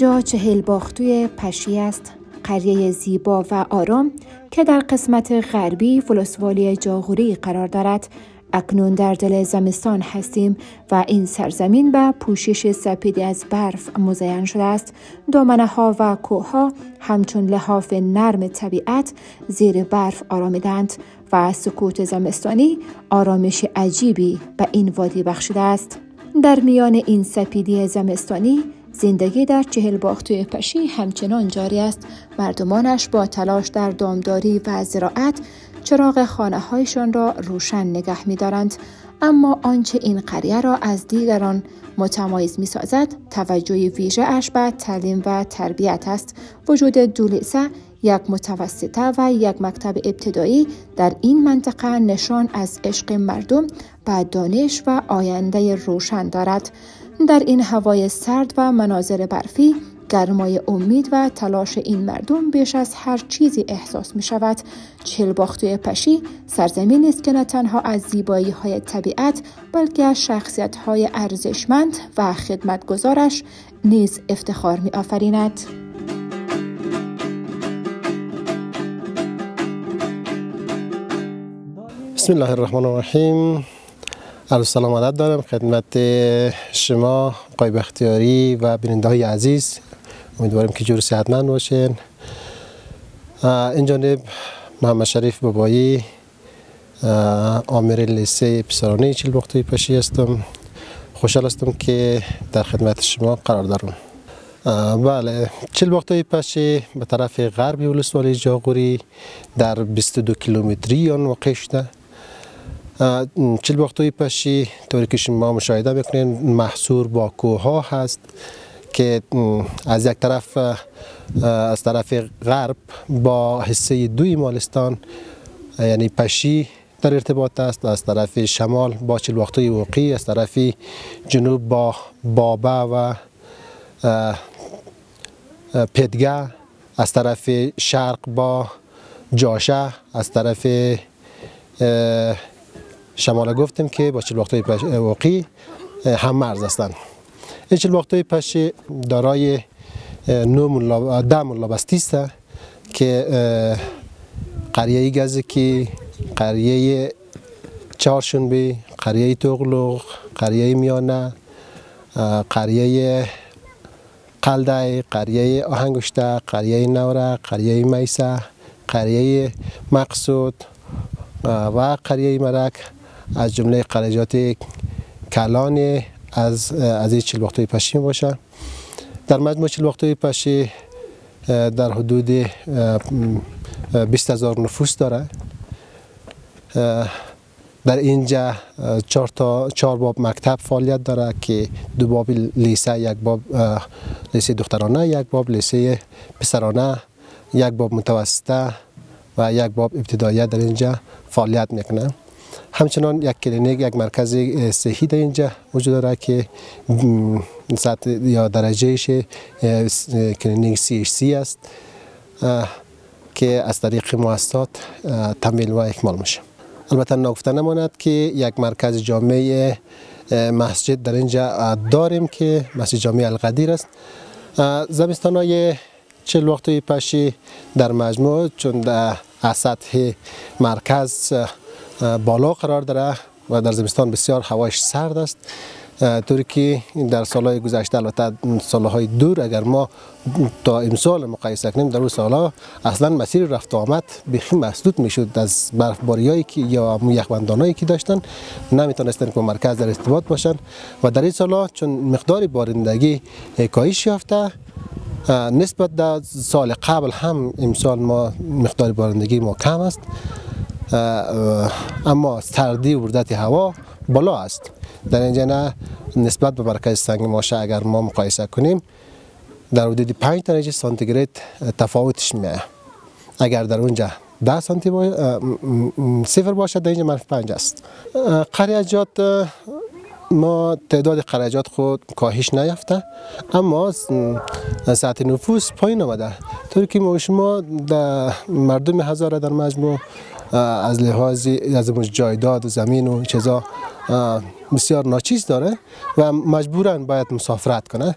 اینجا چهلباختوی پشی است، قریه زیبا و آرام که در قسمت غربی ولسوالی جاغوری قرار دارد. اکنون در دل زمستان هستیم و این سرزمین به پوشش سپیدی از برف مزین شده است. دامنه ها و کوه ها همچون لحاف نرم طبیعت زیر برف آرامیدند و سکوت زمستانی آرامش عجیبی به این وادی بخشیده است. در میان این سپیدی زمستانی زندگی در چهلباختوی پشی همچنان جاری است. مردمانش با تلاش در دامداری و زراعت چراغ خانه هایشان را روشن نگه می دارند. اما آنچه این قریه را از دیگران متمایز می سازد توجه ویژه اش به تعلیم و تربیت است. وجود دو لیسه، یک متوسطه و یک مکتب ابتدایی در این منطقه نشان از عشق مردم به دانش و آینده روشن دارد. در این هوای سرد و مناظر برفی، گرمای امید و تلاش این مردم بیش از هر چیزی احساس می شود. چهلباختوی پشی سرزمین است که نه تنها از زیبایی های طبیعت بلکه از شخصیت های ارزشمند و خدمتگزارش نیز افتخار می آفریند. بسم الله الرحمن الرحیم. عرض سلام عدد دارم خدمت شما آقای بختیاری و بیننده های عزیز. امیدوارم که جور صحتمند باشین. این جانب محمد شریف بابایی، آمر لیسه پسرانه چهلباختوی پشی هستم. خوشحال هستم که در خدمت شما قرار دارم. بله، چهلباختوی پشی به طرف غربی ولسوالی جاغوری در 22 کیلومتری آن واقع شده. چهلباختوی پشی طوری که شما مشاهده میکنین محصور با کوه ها هست که از یک طرف از طرف غرب با حصه دوی مالستان یعنی پشی در ارتباط است، از طرف شمال با چهلباختوی وقی، از طرف جنوب با بابه و پدگه، از طرف شرق با جاشه، از طرف شمال گفتیم که با چهلباختوی وقی هم مرز هستند. این چهلباختوی پشی دارای 10 ملابستی است که قریه گزکی، قریه چهارشنبه، قریه تغلق، قریه میانه، قریه قلده، قریه آهنگشته، قریه نوره، قریه میسه، قریه مقصود و قریه مرک از جمله قریجات کلان از این چهلباختوی پشی باشه. در مجموع چهلباختوی پشی در حدود 20,000 نفوس داره. در اینجا 4 باب مکتب فعالیت داره که 2 باب لیسه، 1 باب لیسه دخترانه، 1 باب لیسه پسرانه، 1 باب متوسطه و 1 باب ابتدایی در اینجا فعالیت میکنه. همچنان یک کلینیک، یک مرکز صحی در اینجا وجود داره که سطح یا درجهش کلینیک CHC است که از طریق مؤسسات تمویل و اکمال میشه. البته نگفته نماند که یک مرکز جامعه مسجد در اینجا داریم که مسجد جامع القدیر است. زمستان‌های چهلباختوی پشی در مجموع چون در سطح مرکز بالا قرار داره و در زمستان بسیار هوایش سرد است، طوری که در سالهای گذشته، البته سالهای دور اگر ما تا امسال مقایسه کنیم، در اون سالها اصلا مسیر رفت و آمد بیخی مسدود میشد از برفباریایی که یا یخبندانایی که داشتن، نمیتونستن که با مرکز در ارتباط باشن و در این سالها چون مقدار بارندگی کاهش یافته نسبت در سال قبل هم امسال ما مقدار بارندگی ما کم است، اما سردی و بردت هوا بالا است. در اینجا نه نسبت به مرکز سنگ ماشه اگر ما مقایسه کنیم در حدود 5 درجه سانتیگراد تفاوتش میاد. اگر در اونجا 10 سانتی صفر باشد، در اینجا -5 است. قریجات ما تعداد قریجات خود کاهش نیافته، اما سطح نفوس پایین آمده، طوری که ما شما در مردم هزاره در مجموع از لحاظ از جایداد و زمین و چیزا بسیار ناچیز داره و مجبورن باید مسافرت کنه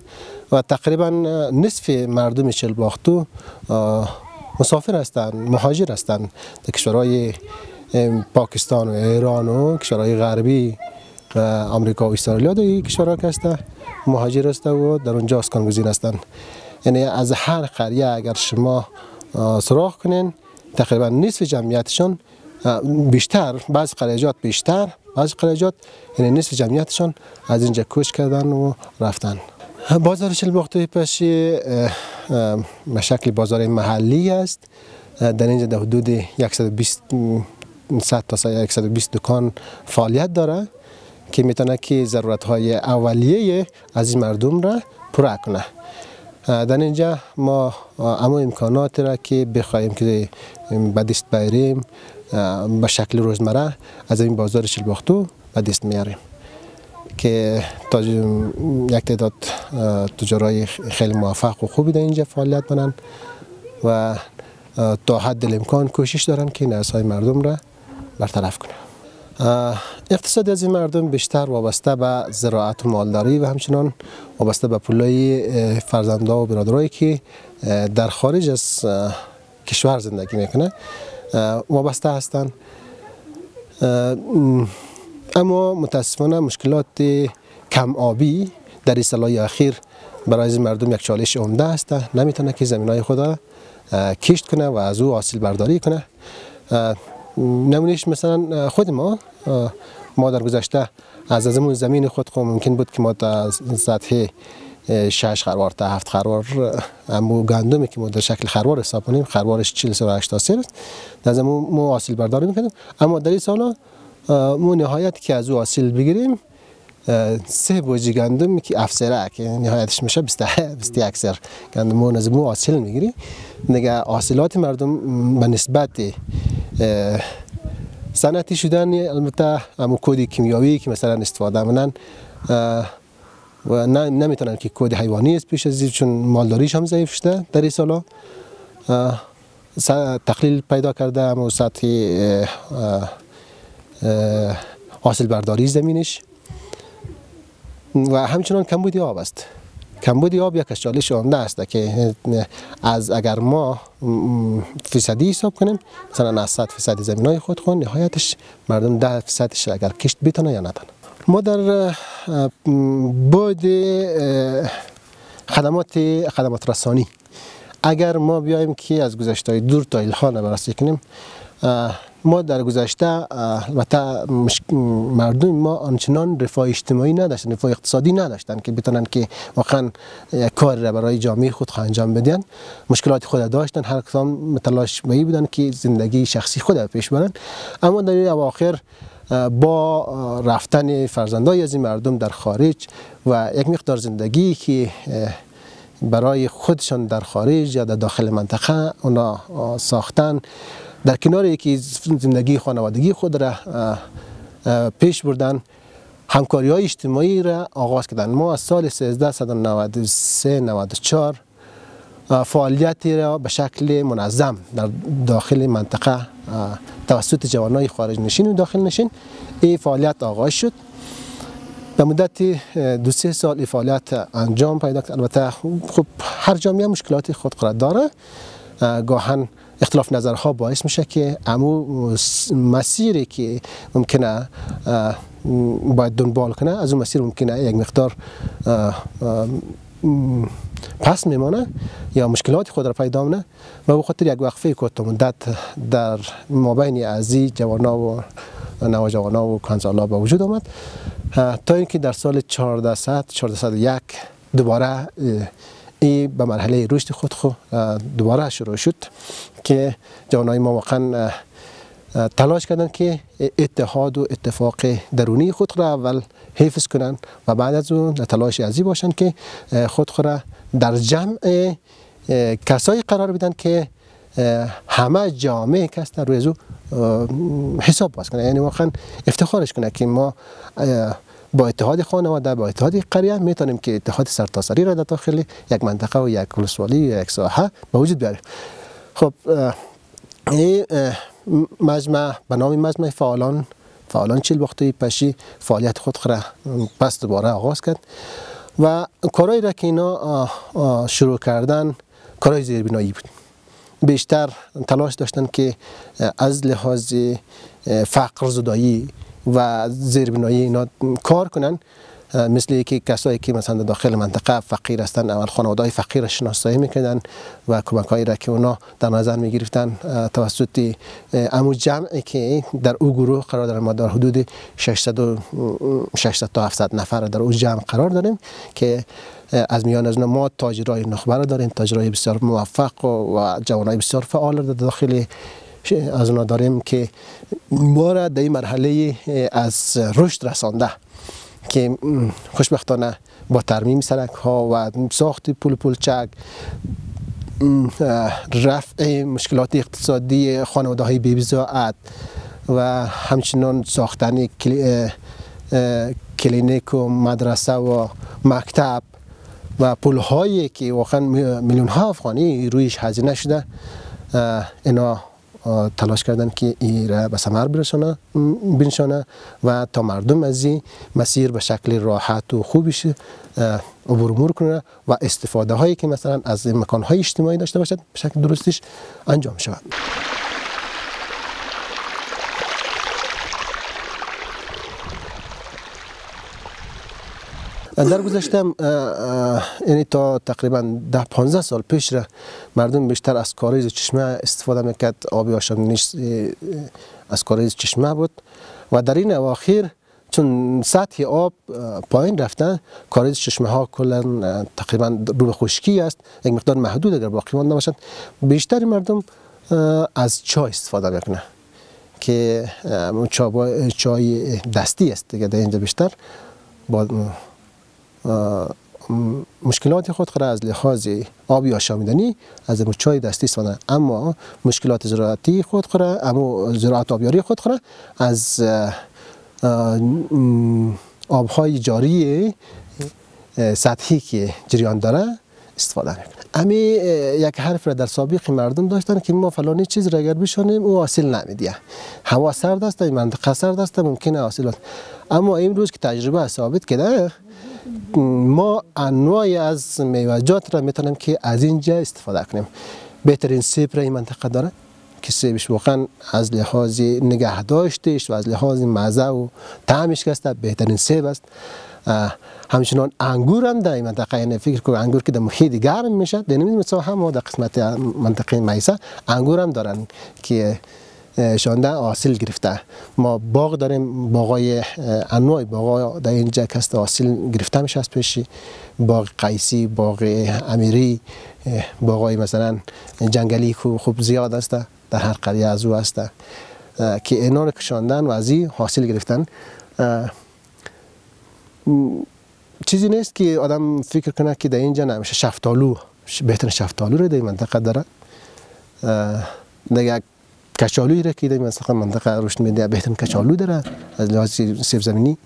و تقریبا نصف مردم چلباختو مسافر هستند، مهاجر هستند در کشورهای پاکستان و ایران و کشورهای غربی و آمریکا و استرالیا در این کشورها که هستند مهاجر هستند و در اونجا اسکان گزین هستند. یعنی از هر قریه اگر شما سراغ کنین تقریبا نصف جمعیتشون بیشتر، بعض قریجات بیشتر، بعض قریجات یعنی نصف جمعیتشون از اینجا کوچ کردن و رفتن. بازار چلباختوی پشی به شکل بازار محلی است. در اینجا در حدود 100 تا 120 دکان فعالیت داره که میتونه که ضرورت های اولیه از این مردم را پورا کنه. در اینجا ما اما امکانات را که بخواهیم که به دست بیاریم به شکل روزمره از این بازار چلباختو به دست میاریم که یک تعداد تجارای خیلی موفق و خوبی در اینجا فعالیت کنن و تا حد امکان کوشش دارن که نیازهای مردم را برطرف کنن. اقتصاد از این مردم بیشتر وابسته به زراعت و مالداری و همچنان وابسته به پولای فرزندان و برادرایی که در خارج از کشور زندگی میکنه وابسته هستند. اما متاسفانه مشکلات کم آبی در این سالهای اخیر برای این مردم یک چالش عمده است. نمیتونه که زمینای خود کشت کنه و از او حاصل برداری کنه. نمونهش مثلا خود ما در گذشته از زمین خود ممکن بود که ما تا سطح 6 خروار تا 7 خروار امو گندمی که ما در شکل خروار حساب کنیم، خروارش 40-80 است، در زمین ما حاصل برداری میکنیم. اما در این سالا ما نهایت که از او حاصل بگیریم 3 بوجی گندم که افسره که نهایتش میشه 21 سر گندم ما از او حاصل میگیریم. دیگه حاصلات مردم به نسبت صنعتی شدن البته همون کود کیمیایی که مثلا استفاده میکنن و نمیتونن که کود حیوانی است پیش از چون مالداریش هم ضعیف شده. در این سالا تقلیل پیدا کرده اما سطح حاصل برداری زمینش و همچنان کمبود آب است. کمبود آب یک چالش عمده است که از اگر ما فیصدی حساب کنیم مثلا از 100% زمینای خود نهایتش مردم 10%ش اگر کشت بتونه یا نتونه. ما در بعد خدمات رسانی اگر ما بیایم که از گذشته دور تا الان بررسی کنیم، ما در گذشته البته مردم ما آنچنان رفاه اجتماعی نداشتن، رفاه اقتصادی نداشتن که بتونن که واقعا کار را برای جامعه خود انجام بدن. مشکلات خود داشتن، هر کدام تلاش می بودن که زندگی شخصی خود پیش برن. اما در این اواخر با رفتن فرزندای از این مردم در خارج و یک مقدار زندگی که برای خودشان در خارج یا در داخل منطقه اونا ساختن، در کنار یکی زندگی خانوادگی خود را پیش بردن، همکاری های اجتماعی را آغاز کردن. ما از سال 1393-94 فعالیتی را به شکل منظم در داخل منطقه توسط جوانای خارج نشین و داخل نشین این فعالیت آغاز شد. به مدت 2-3 سال این فعالیت انجام پیدا کرد. البته خب هر جامعه مشکلات خود را داره، گاهن اختلاف نظرها باعث میشه که امو مسیری که ممکنه باید دنبال کنه از اون مسیر ممکنه یک مقدار پس میمانه یا مشکلات خود را پیدا کنه و به خاطر یک وقفه کوتاه مدت در مابین ازی جوانا و نوجوانا و کانزالا به وجود آمد تا اینکه در سال 1401 دوباره این به مرحله رشد خود دوباره شروع شد که جوانای ما واقعا تلاش کردن که اتحاد و اتفاق درونی خود را اول حفظ کنند و بعد از اون تلاش ازی باشند که خود را در جمع کسایی قرار بدن که همه جامعه کس در روی ازو حساب باز کنه. یعنی واقعا افتخارش کنه که ما با اتحاد خانواده، با اتحاد قریه میتونیم که اتحاد سرتاسری را در داخل یک منطقه و یک ولسوالی یا یک ساحه به وجود بیاریم. خب این مجمع به نام مجمع فعالان چیلباختوی پشی فعالیت خود را پس دوباره آغاز کرد و کارهایی را که اینا شروع کردن کارهای زیربنایی بود. بیشتر تلاش داشتن که از لحاظ فقر زدایی و زیربنایی اینا کار کنن، مثل که کسایی که مثلا داخل منطقه فقیر هستند اول خانواده‌های فقیر را شناسایی میکردن و کمک‌هایی را که اونا در نظر میگرفتن توسط امو جمعی که در او گروه قرار داریم. ما در حدود 600 تا 700 نفر در او جمع قرار داریم که از میان از ما تاجرای نخبه را داریم، تاجرای بسیار موفق و جوانای بسیار فعال در داخل از اونا داریم که ما را در این مرحله از رشد رسانده که خوشبختانه با ترمیم سرک ها و ساخت پلچک، رفع مشکلات اقتصادی خانواده های بی‌بضاعت و همچنان ساختن کلینیک و مدرسه و مکتب و پل هایی که واقعا میلیون ها افغانی رویش هزینه شده، اینا تلاش کردن که این را به ثمر بنشانه و تا مردم از این مسیر به شکل راحت و خوبیش عبور کنه و استفاده هایی که مثلا از مکان های اجتماعی داشته باشد به شکل درستش انجام شود. در گذشته یعنی تا تقریبا 10-15 سال پیش را مردم بیشتر از کاریز چشمه استفاده میکرد. آبی آشامیدنیش از کاریز چشمه بود و در این اواخر چون سطح آب پایین رفته کاریز چشمه ها کلا تقریبا رو به خشکی است، یک مقدار محدود اگر باقی مانده باشد. بیشتر مردم از چای استفاده میکنه که چای دستی است دیگه. در اینجا بیشتر با مشکلات خود را از لحاظ آبی آشامیدنی از چای دستی استفاده، اما مشکلات زراعتی خود را، اما زراعت آبیاری خود را از آبهای جاری سطحی که جریان داره استفاده میکنه. امی یک حرف را در سابق مردم داشتن که ما فلانی چیز را اگر بشانیم او حاصل نمیده، هوا سرد است، این منطقه سرد است، ممکنه حاصل. اما امروز که تجربه ثابت کرده ما انواعی از میوه‌جات را میتونیم که از اینجا استفاده کنیم. بهترین سیب را این منطقه داره که سیبش واقعا از لحاظ نگهداشتش و از لحاظ مزه و طعمش که بهترین سیب است. همچنان انگور هم در این منطقه، یعنی فکر کنم انگور که در محیط گرم میشه در نمیدونم مثلا هم در قسمت منطقه میسه انگور هم دارن که شانده حاصل گرفته. ما باغ داریم، باغای انواع باغ در اینجا که حاصل گرفته میشه. از پیشی باغ قیسی، باغ امیری، باغای مثلا جنگلی خوب زیاد است در هر قریه از او است که اینا رو کشاندن و از این حاصل گرفتن. چیزی نیست که آدم فکر کنه که در اینجا نمیشه. شفتالو، بهترین شفتالو رو در این منطقه داره. دیگه کچالویی را که در این منطقه رشد میده بهترین کچالو داره. از لحاظ سیب زمینی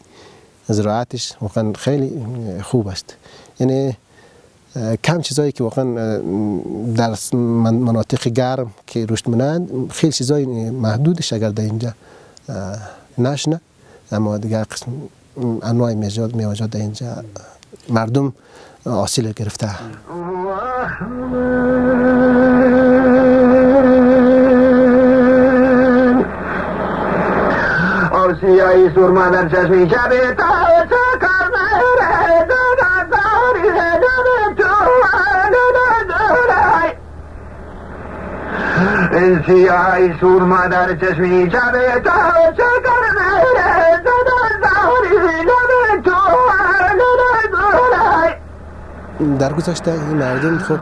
زراعتش واقعا خیلی خوب است. یعنی کم چیزایی که واقعا در مناطق گرم که رشد می‌کنند خیلی چیزای محدودش اگر در اینجا نشنه، اما دیگر قسم انواع میوه‌جات در اینجا مردم حاصل گرفته. سیاهی سرما در چشمی شبه تا چکر مهره داری این سیاهی سرما در چشمی شبه تا چکر مهره در گذشته این مردم خب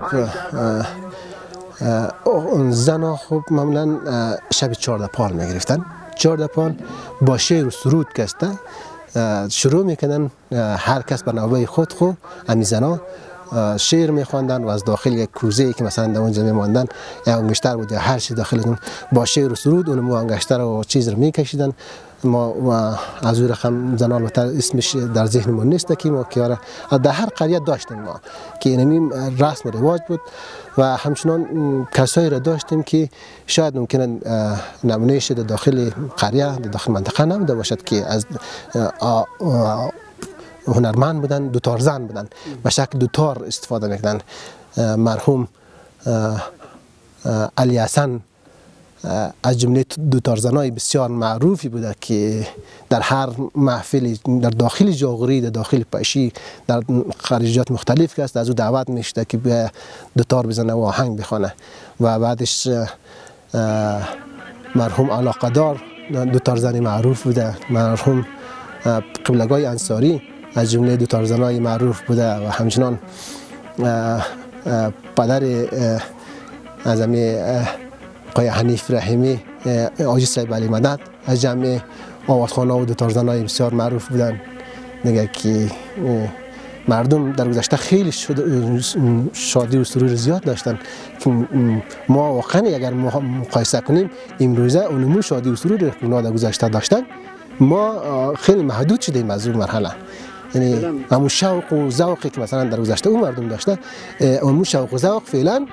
زنها خب معمولا شب 14 پال میگرفتن. 14 پال با شعر و سرود کسته شروع میکنن هر کس به نوبه خود امی زنها شعر میخواندن و از داخل یک کوزه که مثلا در اونجا میماندن یا انگشتر بود یا هر چیز داخل اون با شعر و سرود اون انگشتر و چیز رو میکشیدن. ما و از اون رقم زنان البته اسمش در ذهن ما نیست که ما که در هر قریه داشتیم ما که اینمی رسم و رواج بود و همچنان کسایی را داشتیم که شاید ممکنه نمونه شده داخل قریه در داخل منطقه نبوده باشد که از هنرمند بودن، دوتار زن بودن، به شکل دوتار استفاده میکردن. مرحوم علی حسن از جمله دوتار زنای بسیار معروفی بوده که در هر محفلی در داخل جاغوری، در داخل پشی، در خارجات مختلف که است از او دعوت میشده که به دوتار بزنه و آهنگ بخونه. و بعدش مرحوم علاقه‌دار دوتار زنی معروف بوده. مرحوم قبلگاه انصاری از جمله دوتار زنای معروف بوده و همچنان پدر اعظم آقای حنیف رحیمی حاجی صاحب علی مدد از جمع آوازخوان‌ها و دوتار زنای بسیار معروف بودن دیگه که مردم در گذشته خیلی شادی و سرور زیاد داشتن که ما واقعا اگر مقایسه کنیم امروزه اونمو شادی و سرور که اونا در گذشته داشتن ما خیلی محدود شدیم از اون مرحله. یعنی همون شوق و ذوقی که مثلا در گذشته اون مردم داشتن اون شوق و ذوق فعلا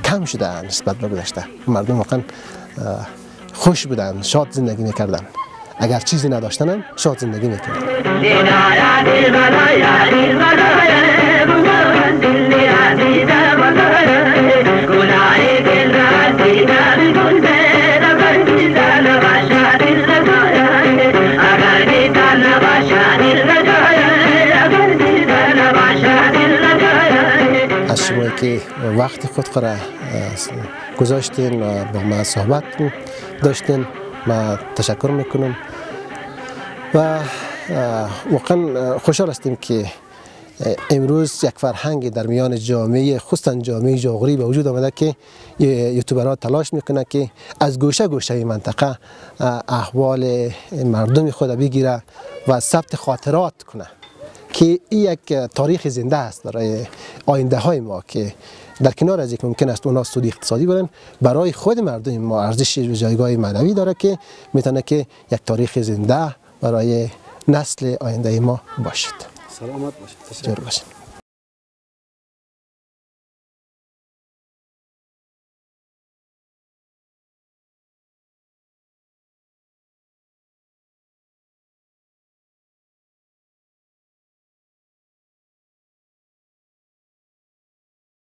کم شده نسبت به گذشته. مردم واقعا خوش بودن، شاد زندگی میکردن، اگر چیزی نداشتن هم شاد زندگی میکردن. از شما که وقت خود را گذاشتین و با ما صحبت داشتین ما تشکر میکنم و واقعا خوشحال هستیم که امروز یک فرهنگ در میان جامعه خصوصا جامعه جاغوری به وجود آمده که یوتیوبرها تلاش میکنه که از گوشه گوشه منطقه احوال مردم خود بگیره و ثبت خاطرات کنه که این یک تاریخ زنده است برای آینده های ما که در کنار از یک ممکن است اونا سود اقتصادی برن برای خود مردم ما ارزش جایگاه معنوی داره که میتونه که یک تاریخ زنده برای نسل آینده ما باشد. سلامت باشید. تشکر باشید.